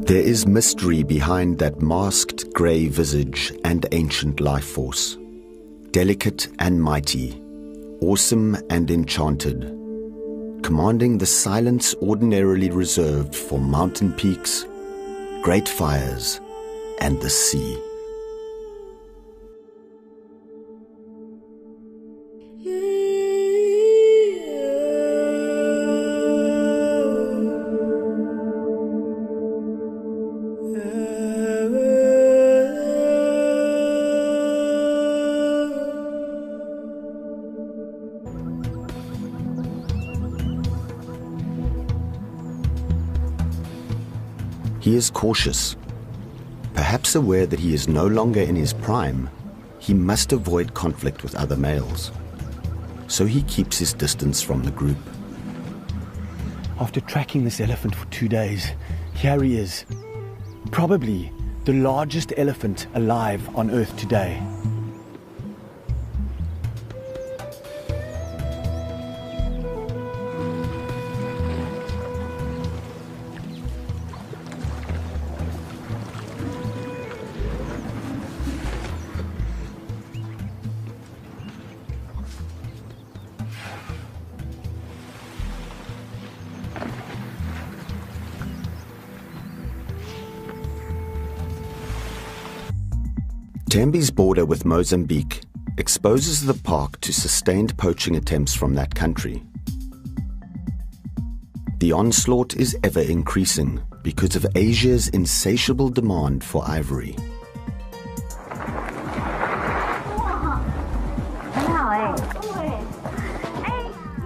There is mystery behind that masked grey visage and ancient life force. Delicate and mighty, awesome and enchanted, commanding the silence ordinarily reserved for mountain peaks, great fires, and the sea. He is cautious. Perhaps aware that he is no longer in his prime, he must avoid conflict with other males. So he keeps his distance from the group. After tracking this elephant for 2 days, here he is. Probably the largest elephant alive on Earth today. Tembe's border with Mozambique exposes the park to sustained poaching attempts from that country. The onslaught is ever increasing because of Asia's insatiable demand for ivory.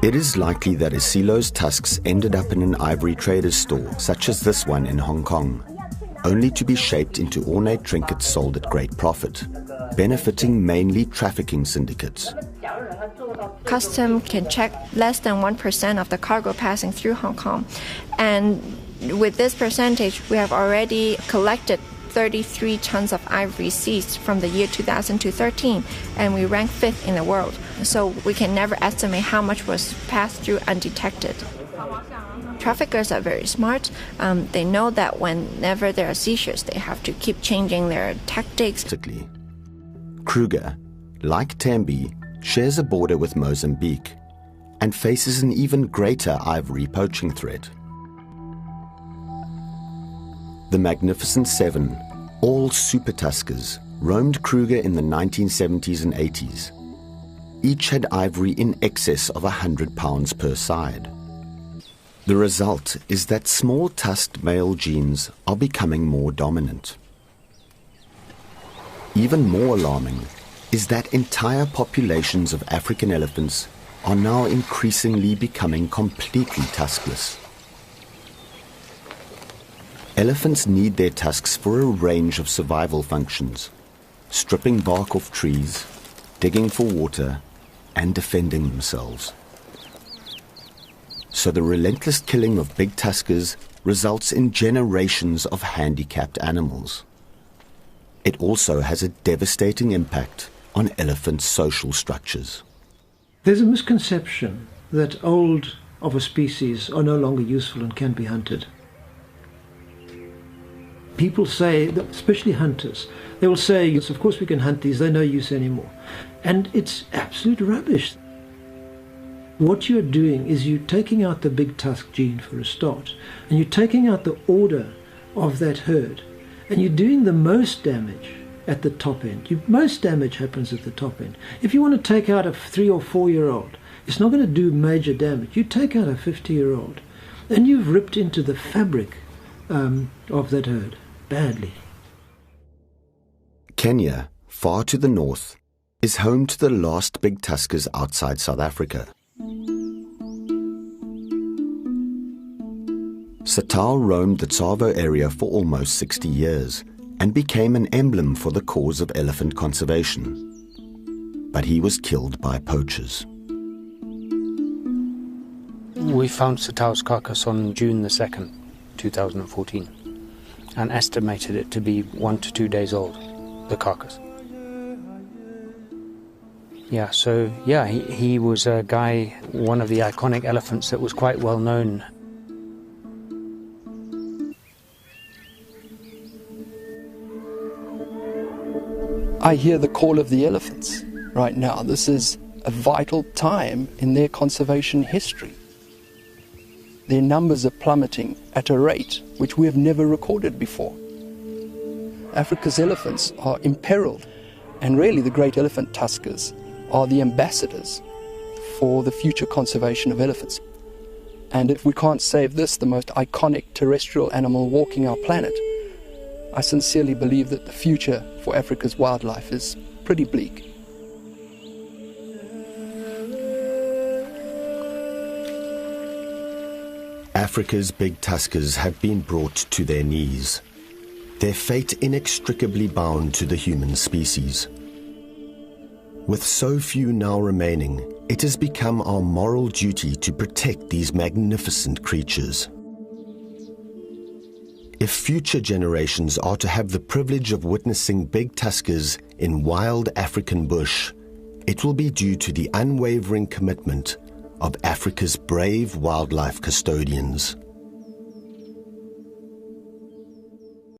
It is likely that Isilo's tusks ended up in an ivory trader's store, such as this one in Hong Kong, only to be shaped into ornate trinkets sold at great profit, benefiting mainly trafficking syndicates. Custom can check less than 1% of the cargo passing through Hong Kong. And with this percentage, we have already collected 33 tons of ivory seized from the year 2000 to 13, and we rank 5th in the world. So we can never estimate how much was passed through undetected. Traffickers are very smart. They know that whenever there are seizures, they have to keep changing their tactics. Kruger, like Tembe, shares a border with Mozambique and faces an even greater ivory poaching threat. The Magnificent Seven, all super Tuskers, roamed Kruger in the 1970s and 80s. Each had ivory in excess of 100 pounds per side. The result is that small tusked male genes are becoming more dominant. Even more alarming is that entire populations of African elephants are now increasingly becoming completely tuskless. Elephants need their tusks for a range of survival functions: stripping bark off trees, digging for water, and defending themselves. So the relentless killing of big tuskers results in generations of handicapped animals. It also has a devastating impact on elephant social structures. There's a misconception that old of a species are no longer useful and can be hunted. People say, that, especially hunters, they will say, yes, of course we can hunt these, they're no use anymore. And it's absolute rubbish. What you're doing is you're taking out the big tusk gene for a start, and you're taking out the order of that herd, and you're doing the most damage at the top end. Most damage happens at the top end. If you want to take out a 3 or 4 year old, it's not going to do major damage. You take out a 50-year-old, and you've ripped into the fabric of that herd badly. Kenya, far to the north, is home to the last big tuskers outside South Africa. Satal roamed the Tsavo area for almost 60 years and became an emblem for the cause of elephant conservation. But he was killed by poachers. We found Satal's carcass on June the 2nd, 2014, and estimated it to be 1 to 2 days old, the carcass. Yeah, so he was a guy, one of the iconic elephants that was quite well known. I hear the call of the elephants right now. This is a vital time in their conservation history. Their numbers are plummeting at a rate which we have never recorded before. Africa's elephants are imperiled, and really the great elephant tuskers are the ambassadors for the future conservation of elephants. And if we can't save this, the most iconic terrestrial animal walking our planet, I sincerely believe that the future for Africa's wildlife is pretty bleak. Africa's big tuskers have been brought to their knees, their fate inextricably bound to the human species. With so few now remaining, it has become our moral duty to protect these magnificent creatures. If future generations are to have the privilege of witnessing big tuskers in wild African bush, it will be due to the unwavering commitment of Africa's brave wildlife custodians.